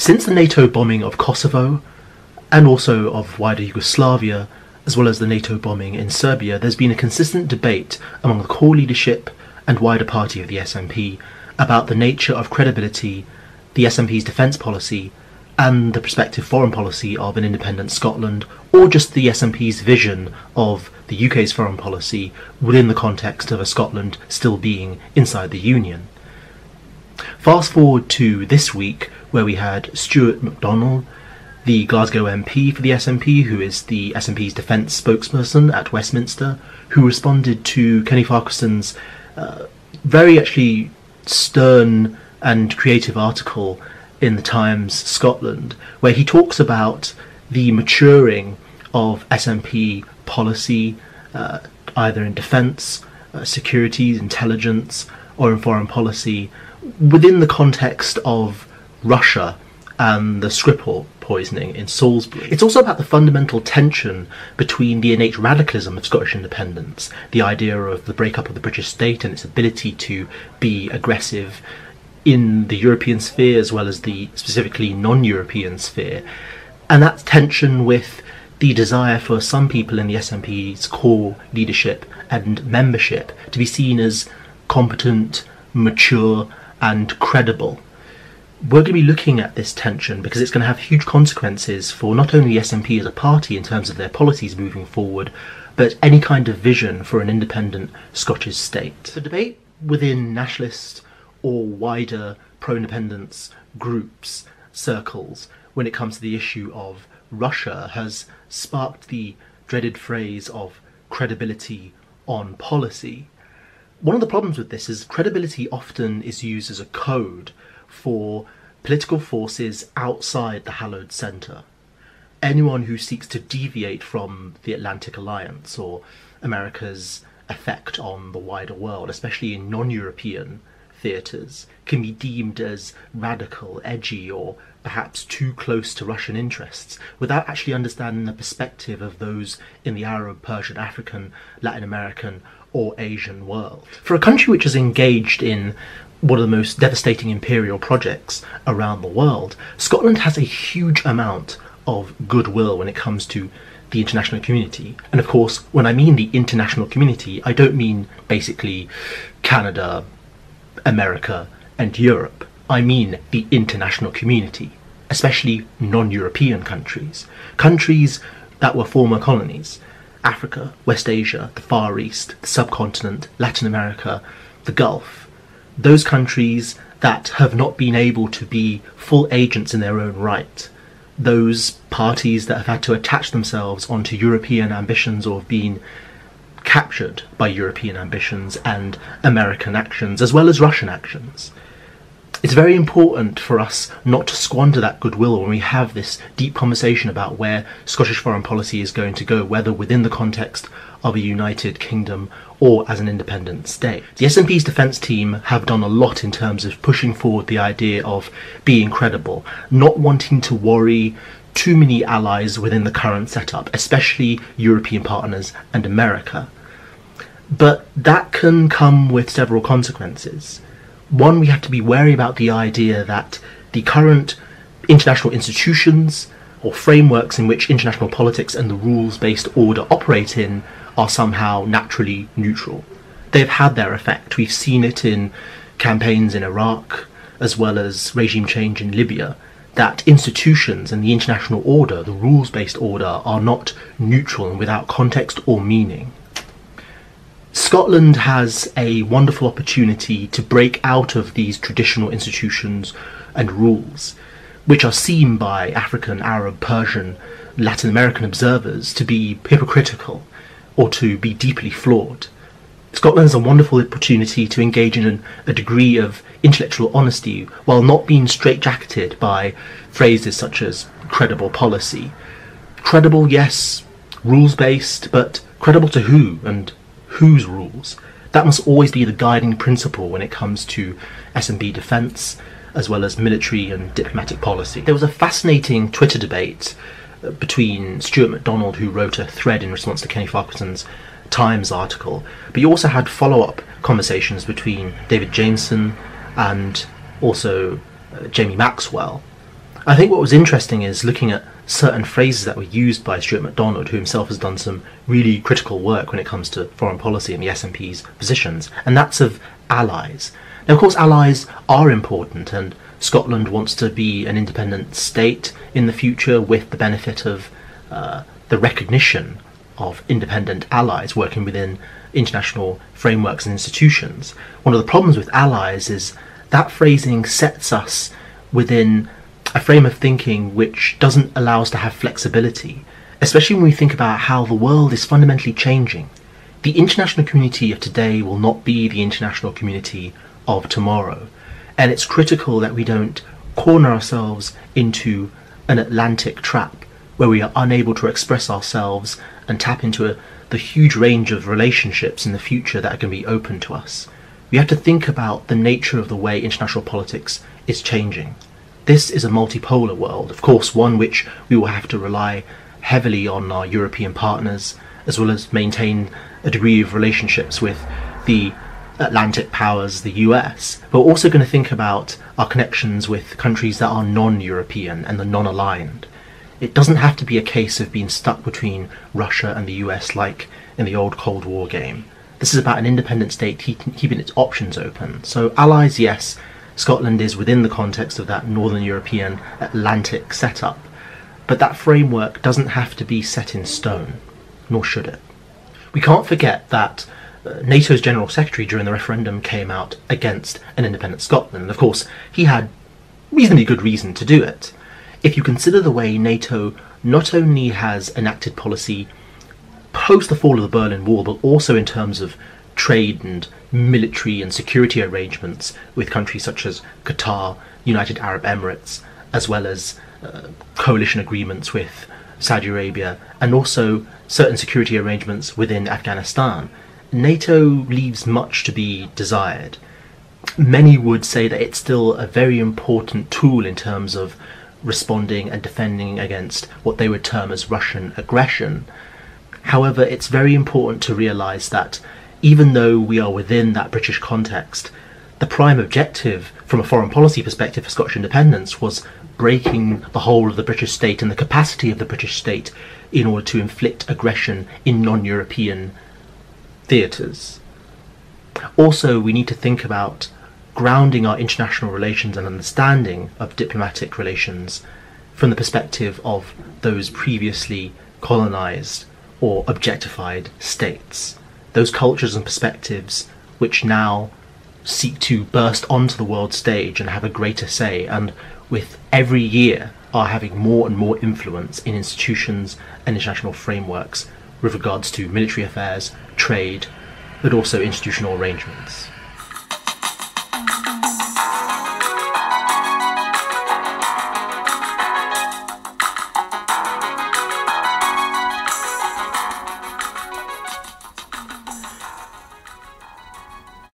Since the NATO bombing of Kosovo, and also of wider Yugoslavia, as well as the NATO bombing in Serbia, there's been a consistent debate among the core leadership and wider party of the SNP about the nature of credibility, the SNP's defence policy, and the prospective foreign policy of an independent Scotland, or just the SNP's vision of the UK's foreign policy within the context of a Scotland still being inside the Union. Fast forward to this week, where we had Stuart MacDonald, the Glasgow MP for the SNP, who is the SNP's defence spokesperson at Westminster, who responded to Kenny Farquharson's very actually stern and creative article in the Times Scotland, where he talks about the maturing of SNP policy, either in defence, security, intelligence, or in foreign policy, within the context of Russia and the Skripal poisoning in Salisbury. It's also about the fundamental tension between the innate radicalism of Scottish independence, the idea of the breakup of the British state and its ability to be aggressive in the European sphere as well as the specifically non-European sphere, and that tension with the desire for some people in the SNP's core leadership and membership to be seen as competent, mature and credible. We're going to be looking at this tension because it's going to have huge consequences for not only the SNP as a party in terms of their policies moving forward, but any kind of vision for an independent Scottish state. The debate within nationalist or wider pro-independence groups, circles, when it comes to the issue of Russia has sparked the dreaded phrase of credibility on policy. One of the problems with this is credibility often is used as a code for political forces outside the hallowed centre. Anyone who seeks to deviate from the Atlantic Alliance or America's effect on the wider world, especially in non-European theatres, can be deemed as radical, edgy, or perhaps too close to Russian interests, without actually understanding the perspective of those in the Arab, Persian, African, Latin American, or Asian world. For a country which is engaged in one of the most devastating imperial projects around the world, Scotland has a huge amount of goodwill when it comes to the international community. And of course, when I mean the international community, I don't mean basically Canada, America and Europe. I mean the international community, especially non-European countries. Countries that were former colonies. Africa, West Asia, the Far East, the subcontinent, Latin America, the Gulf. Those countries that have not been able to be full agents in their own right. Those parties that have had to attach themselves onto European ambitions or have been captured by European ambitions and American actions, as well as Russian actions. It's very important for us not to squander that goodwill when we have this deep conversation about where Scottish foreign policy is going to go, whether within the context of a United Kingdom or as an independent state. The SNP's defence team have done a lot in terms of pushing forward the idea of being credible, not wanting to worry too many allies within the current setup, especially European partners and America. But that can come with several consequences. One, we have to be wary about the idea that the current international institutions or frameworks in which international politics and the rules-based order operate in are somehow naturally neutral. They've had their effect. We've seen it in campaigns in Iraq, as well as regime change in Libya, that institutions and the international order, the rules-based order, are not neutral and without context or meaning. Scotland has a wonderful opportunity to break out of these traditional institutions and rules, which are seen by African, Arab, Persian, Latin American observers to be hypocritical or to be deeply flawed. Scotland has a wonderful opportunity to engage in a degree of intellectual honesty while not being straitjacketed by phrases such as credible policy. Credible, yes, rules-based, but credible to who and whose rules? That must always be the guiding principle when it comes to SNP defence, as well as military and diplomatic policy. There was a fascinating Twitter debate between Stuart MacDonald, who wrote a thread in response to Kenny Farquharson's Times article, but you also had follow-up conversations between David Jameson and also Jamie Maxwell, I think what was interesting is looking at certain phrases that were used by Stuart MacDonald, who himself has done some really critical work when it comes to foreign policy and the SNP's positions, and that's of allies. Now, of course, allies are important, and Scotland wants to be an independent state in the future with the benefit of the recognition of independent allies working within international frameworks and institutions. One of the problems with allies is that phrasing sets us within a frame of thinking which doesn't allow us to have flexibility, especially when we think about how the world is fundamentally changing. The international community of today will not be the international community of tomorrow, and it's critical that we don't corner ourselves into an Atlantic trap where we are unable to express ourselves and tap into the huge range of relationships in the future that are going to be open to us. We have to think about the nature of the way international politics is changing. This is a multipolar world, of course, one which we will have to rely heavily on our European partners, as well as maintain a degree of relationships with the Atlantic powers, the US. But we're also going to think about our connections with countries that are non-European and the non-aligned. It doesn't have to be a case of being stuck between Russia and the US like in the old Cold War game. This is about an independent state keeping its options open. So allies, yes, Scotland is within the context of that Northern European Atlantic setup, but that framework doesn't have to be set in stone, nor should it. We can't forget that NATO's General Secretary during the referendum came out against an independent Scotland, and of course he had reasonably good reason to do it. If you consider the way NATO not only has enacted policy post the fall of the Berlin Wall, but also in terms of trade and military and security arrangements with countries such as Qatar, United Arab Emirates, as well as coalition agreements with Saudi Arabia, and also certain security arrangements within Afghanistan, NATO leaves much to be desired. Many would say that it's still a very important tool in terms of responding and defending against what they would term as Russian aggression. However, it's very important to realise that even though we are within that British context, the prime objective from a foreign policy perspective for Scottish independence was breaking the whole of the British state and the capacity of the British state in order to inflict aggression in non-European theatres. Also, we need to think about grounding our international relations and understanding of diplomatic relations from the perspective of those previously colonised or objectified states. Those cultures and perspectives which now seek to burst onto the world stage and have a greater say, and with every year are having more and more influence in institutions and international frameworks with regards to military affairs, trade, but also institutional arrangements.